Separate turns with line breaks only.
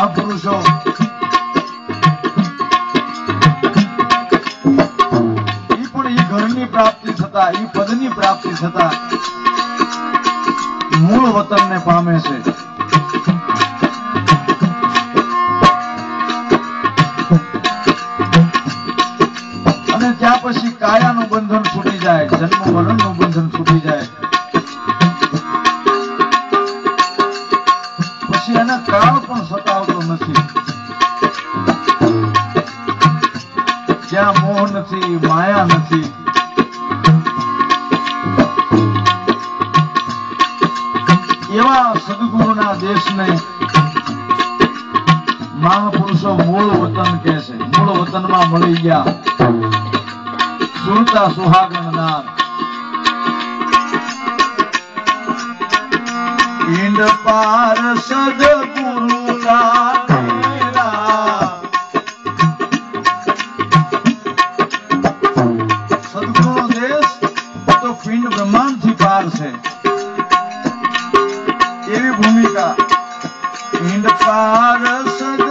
મહાપુરુષો ઈ પણ ઈ ઘરની પ્રાપ્તિ થતા, ઈ પદની પ્રાપ્તિ થતા મૂળ વતનને પામે છે. અને ત્યાં પછી કાયાનું બંધન છૂટી જાય, જન્મ મરણનું બંધન છૂટી જાય. પછી એને કાળ પણ સતાવતો નથી. જ્યાં મોહ નથી, માયા નથી, એવા સદગુરુના દેશને મહાપુરુષો મૂળ વતન કહે છે. મૂળ વતનમાં મળી ગયા સુરતા સુહાગણ નામ. પિંડ પાર સદગુરુના સદગુરુનો દેશ તો પિંડ બ્રહ્માંડ થી પાર છે એવી ભૂમિકા. પિંડ પાર સદ